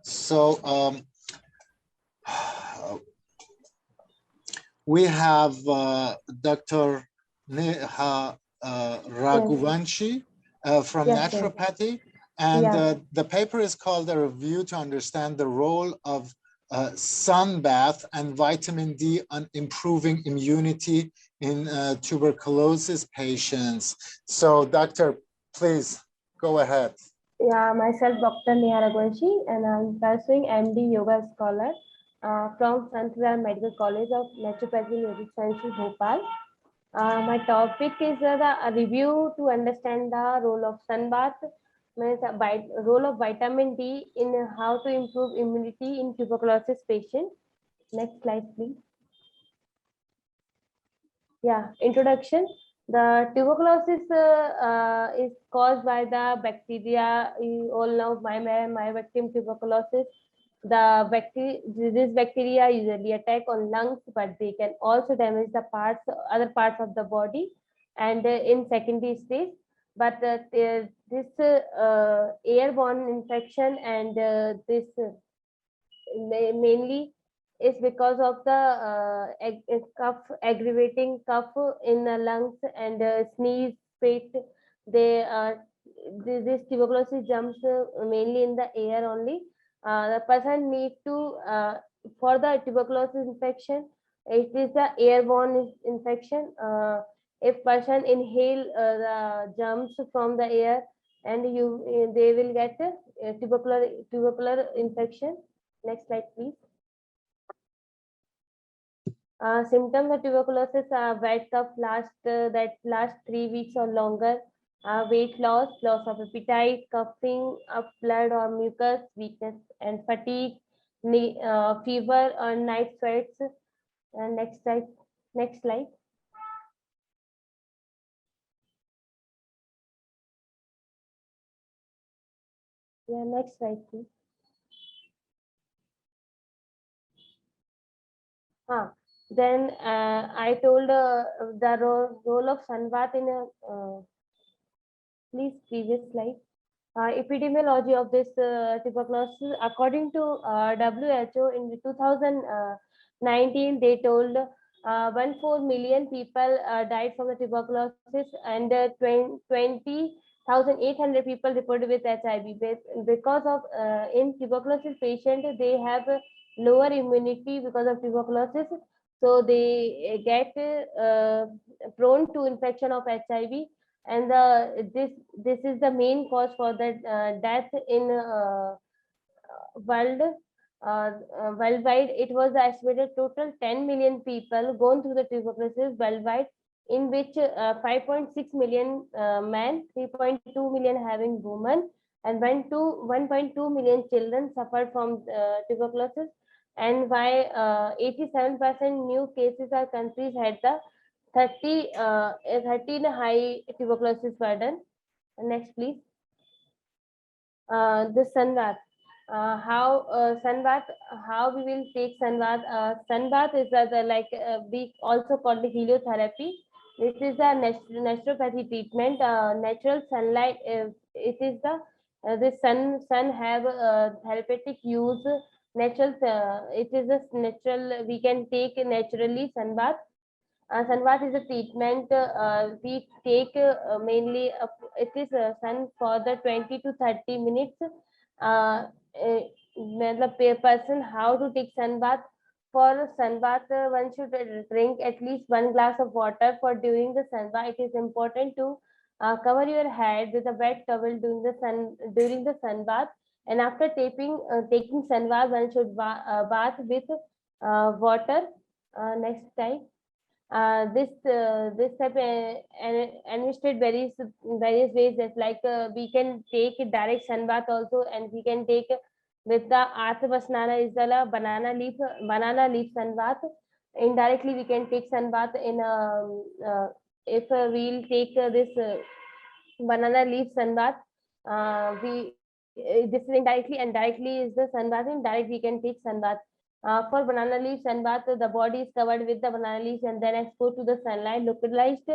So we have Dr. Neha Raghuvanshi from naturopathy, and the paper is called A Review to Understand the Role of Sun Bath and Vitamin D on Improving Immunity in Tuberculosis Patients. So, Doctor, please go ahead. Yeah, myself, Dr. Neha Raghuvanshi, and I'm pursuing MD Yoga Scholar from Sant Ram Medical College of Naturopathy and Yogic Sciences, Bhopal. My topic is a review to understand the role of sun bath, means role of vitamin D in how to improve immunity in tuberculosis patient. Next slide, please. Yeah, introduction. The tuberculosis is caused by the bacteria. You all know Mycobacterium tuberculosis. This bacteria usually attack on lungs, but they can also damage the other parts of the body, and in secondary stage. But this airborne infection and this mainly is because of the aggravating cough in the lungs and sneeze, spit. They this tuberculosis jumps mainly in the air only. The person need to for the tuberculosis infection, it is the airborne infection. If person inhale the germs from the air, and they will get tubercular infection. Next slide, please. Symptoms of tuberculosis are wet cough that lasts 3 weeks or longer, weight loss, loss of appetite, coughing up blood or mucus, weakness and fatigue, fever or night sweats. Next slide. Next slide. Yeah, next slide, please. Then I told the role of sun bath in a please previous slide. Epidemiology of this tuberculosis, according to WHO in 2019, they told 1.4 million people died from the tuberculosis, and 20,800 people reported with HIV. Because of in tuberculosis patient, they have lower immunity because of tuberculosis, so they get prone to infection of HIV, and this is the main cause for the death in worldwide. It was estimated total 10 million people gone through the tuberculosis worldwide, in which 5.6 million men, 3.2 million having women, and 1.2 million children suffered from tuberculosis. And why 87% new cases are countries had the 13 high tuberculosis burden. Next, please. The sun bath. Sun bath? How we will take sun bath? Sun bath is we also call the heliotherapy. This is a naturopathy treatment. Natural sunlight. It is the sun have therapeutic use. Natural. It is a natural. We can take naturally sun bath. Sun bath is a treatment we take mainly. It is sun for the 20 to 30 minutes. The person how to take sun bath. For sun bath, one should drink at least 1 glass of water for during the sun bath. It is important to cover your head with a wet towel during the sun bath, and after taking sun bath, one should bath with water. Next time. This type administered various ways, just like we can take direct sun bath also, and we can take with the Arthavasanana is the banana leaf sun bath. Indirectly we can take sun bath in if we'll take this banana leaf sun bath, we this is indirectly, and directly is the sun bath. Indirectly we can take sun bath. For banana leaf sun bath, the body is covered with the banana leaves and then exposed to the sunlight. Localized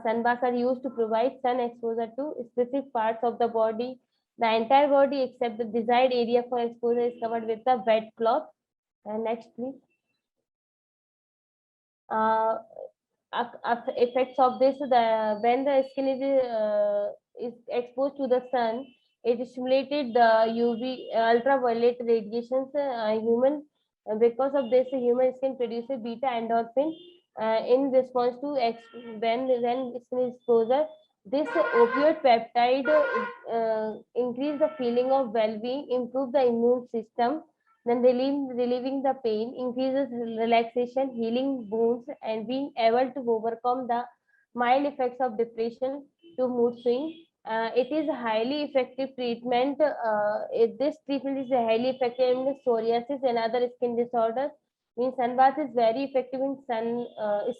sun baths are used to provide sun exposure to specific parts of the body The entire body except the desired area for exposure is covered with a wet cloth. Next, please. Effects of this: when the skin is exposed to the sun, it stimulated the UV ultraviolet radiations. Because of this, human skin produces beta endorphin in response to when skin exposure. This opioid peptide increase the feeling of well-being, improve the immune system, then relieving the pain, increases relaxation, healing wounds, and being able to overcome the mild effects of depression to mood swing. It is a highly effective treatment. This treatment is highly effective in psoriasis and other skin disorders. Means sunbath is very effective in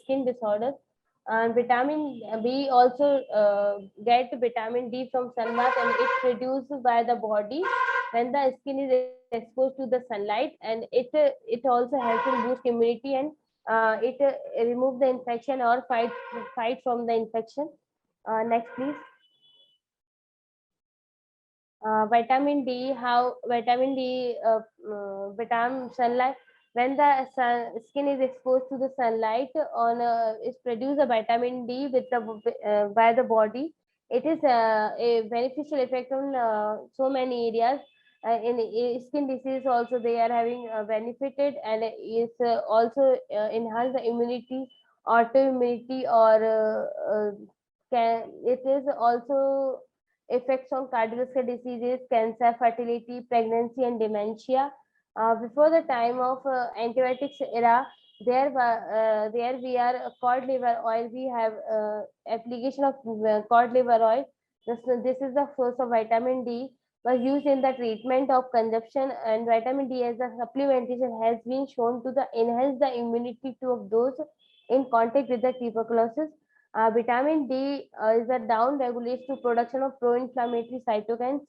skin disorders. And vitamin B also get vitamin D from sunbath, and it's produced by the body when the skin is exposed to the sunlight, and it also helps in boost immunity, and it remove the infection or fight from the infection. Next, please. Vitamin D, how vitamin D, vitamin sunlight, when the skin is exposed to the sunlight on is produce a vitamin D with the by the body. It is a beneficial effect on so many areas. In skin disease also they are having benefited, and is also enhance the immunity, autoimmunity, or it is also effects on cardiovascular diseases, cancer, fertility, pregnancy, and dementia. Before the time of antibiotics era, there we are cod liver oil. We have application of cod liver oil. This is the source of vitamin D, was used in the treatment of consumption, and vitamin D as a supplementation has been shown to enhance the immunity to of those in contact with the tuberculosis. Vitamin D is a down regulates to production of pro-inflammatory cytokines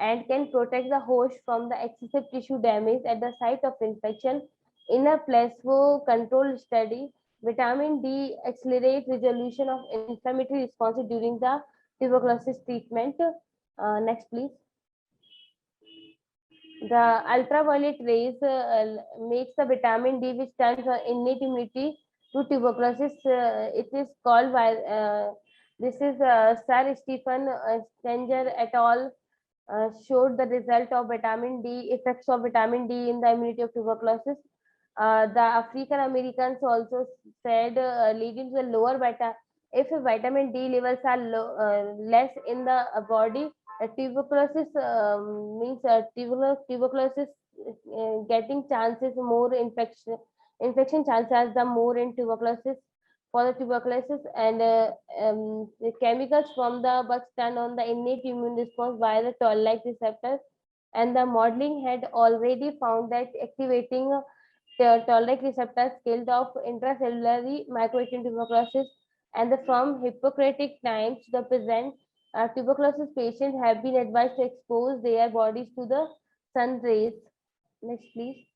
and can protect the host from the excessive tissue damage at the site of infection. In a placebo controlled study, vitamin D accelerates resolution of inflammatory responses during the tuberculosis treatment. Next, please. The ultraviolet rays makes the vitamin D, which turns innate immunity to tuberculosis. It is called by this is Sir Stephen Stenger et al. Showed the result of vitamin D, effects of vitamin D in the immunity of tuberculosis. The African Americans also said leading to the lower if vitamin D levels are less in the body, tuberculosis means tuberculosis getting chances more infection chances the more in tuberculosis for the tuberculosis, and the chemicals from the bugs turn on the innate immune response via the toll-like receptors, and the modeling had already found that activating toll-like receptors killed off intracellular microaction tuberculosis, and from Hippocratic times to the present, tuberculosis patients have been advised to expose their bodies to the sun rays. Next, please.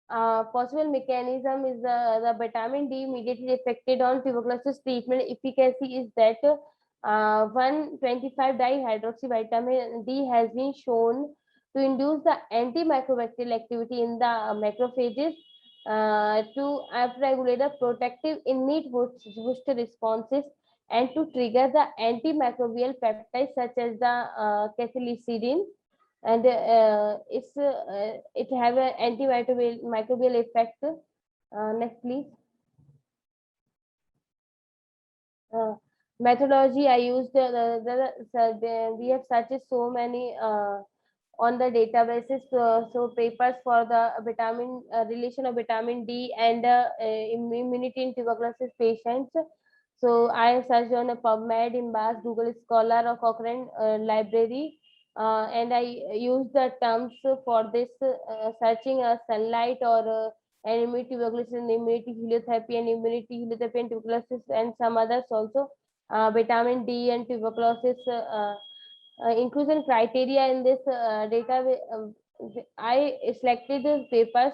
Possible mechanism is the vitamin D immediately affected on tuberculosis treatment efficacy is that 1,25 dihydroxy vitamin D has been shown to induce the antimicrobial activity in the macrophages to upregulate the protective innate booster responses and to trigger the antimicrobial peptides such as the cathelicidin, and it have an antimicrobial effect. Next, please. Methodology I used we have searched so many on the databases, so papers for the vitamin relation of vitamin D and immunity in tuberculosis patients. So I searched on a PubMed, Imbas, Google Scholar, or Cochrane library, and I use the terms for this searching sunlight or immunity tuberculosis and immunity heliotherapy and immunity heliotherapy and tuberculosis and some others also. Vitamin D and tuberculosis inclusion criteria in this data. I selected the papers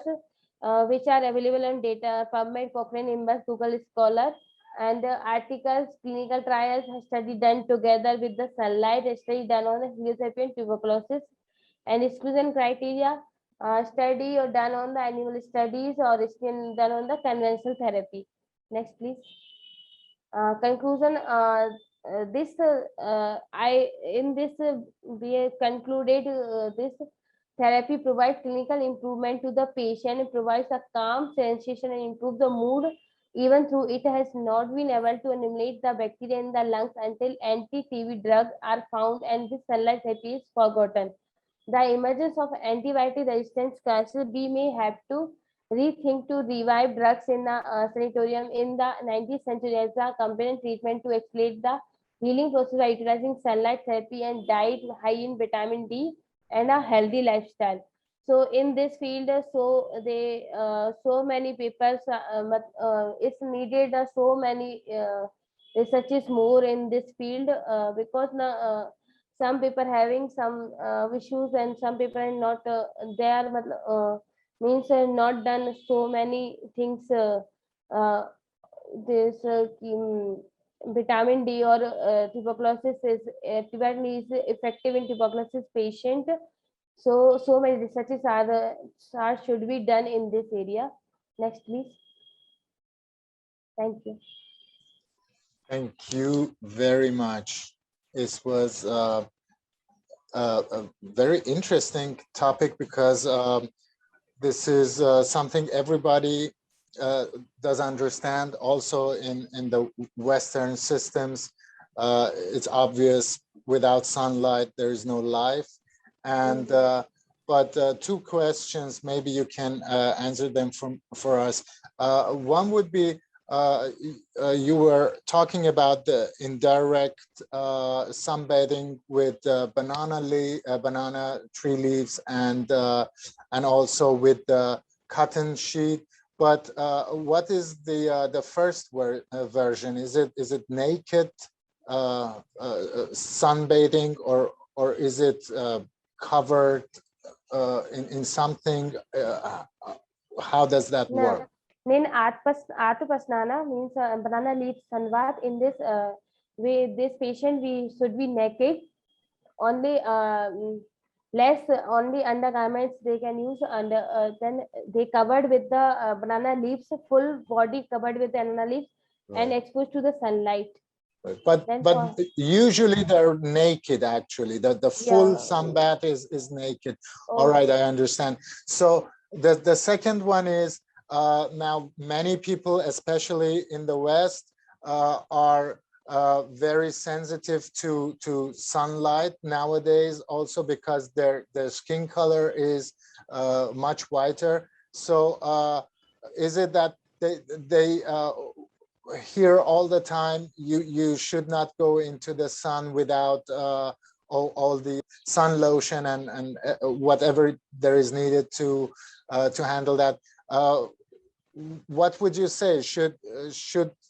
which are available on data PubMed, Cochrane, Imbas, Google Scholar. and articles, clinical trials, study done together with the sunlight, a study done on the heliosapien tuberculosis, and exclusion criteria, study or done on the animal studies or done on the conventional therapy. Next, please. Conclusion. We concluded this therapy provides clinical improvement to the patient, it provides a calm sensation and improve the mood, even though it has not been able to eliminate the bacteria in the lungs until anti-TB drugs are found and this sunlight therapy is forgotten. The emergence of antibiotic resistance cancer, we may have to rethink to revive drugs in the sanatorium in the 19th century as a companion treatment to accelerate the healing process by utilizing sunlight therapy and diet high in vitamin D and a healthy lifestyle. So in this field, so many papers, it's needed so many researches more in this field because some people having some issues and some people are not they are means not done so many things this vitamin D or tuberculosis is vitamin D is effective in tuberculosis patient. So many researches are should be done in this area. Next, please. Thank you. Thank you very much. This was a very interesting topic because this is something everybody does understand. Also in the Western systems, it's obvious without sunlight, there is no life. And but two questions, maybe you can answer them for us. One would be, you were talking about the indirect sunbathing with banana tree leaves and also with the cotton sheet. But what is the first version? Is it naked sunbathing, or is it covered in something? How does that work? Then Atupasnana means banana leaf sunbath. In this way, this patient we should be naked. Only less only undergarments they can use, and then they covered with the banana leaves, full body covered with banana leaves, right, and exposed to the sunlight. But usually they're naked. Actually, the full sunbath is naked. All right, I understand. So the second one is, now many people, especially in the West, are very sensitive to sunlight nowadays, also because their skin color is much whiter. So is it that they here all the time you should not go into the sun without all the sun lotion and whatever there is needed to handle that? What would you say? Should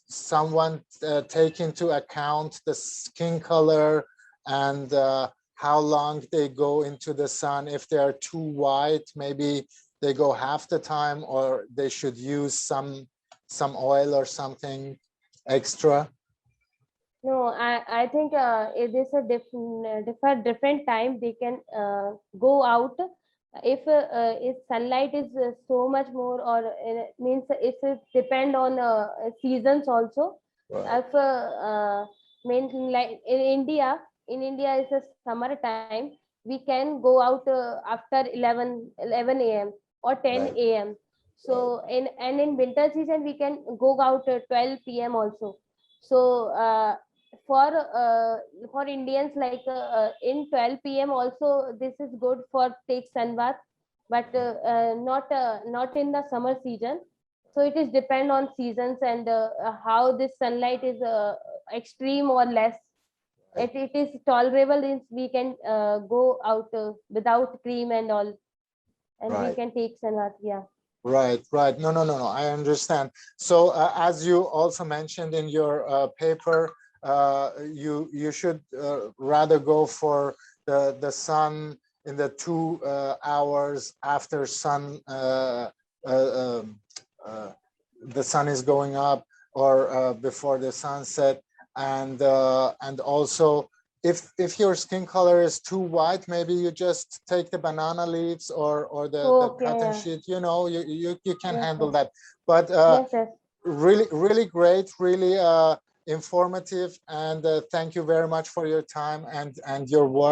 someone take into account the skin color and how long they go into the sun? If they are too white, maybe they go half the time, or they should use some oil or something extra? No, I think it is a different time they can go out. If sunlight is so much more, or means if it depend on seasons also. Right. If means like in India is a summer time, we can go out after 11 a.m. or 10 right. a.m. So in winter season we can go out 12 p.m. also. So for Indians, like in 12 p.m. also this is good for take sun bath, but not in the summer season. So it is depend on seasons and how this sunlight is extreme or less. It is tolerable, means we can go out without cream and all, and right. we can take sun bath. Yeah. Right. No. I understand. So as you also mentioned in your paper, you should rather go for the sun in the 2 hours after the sun is going up, or before the sunset. And also, if your skin color is too white, maybe you just take the banana leaves or the cotton sheet. You know, you can handle that. But really great, really informative, and thank you very much for your time and your work.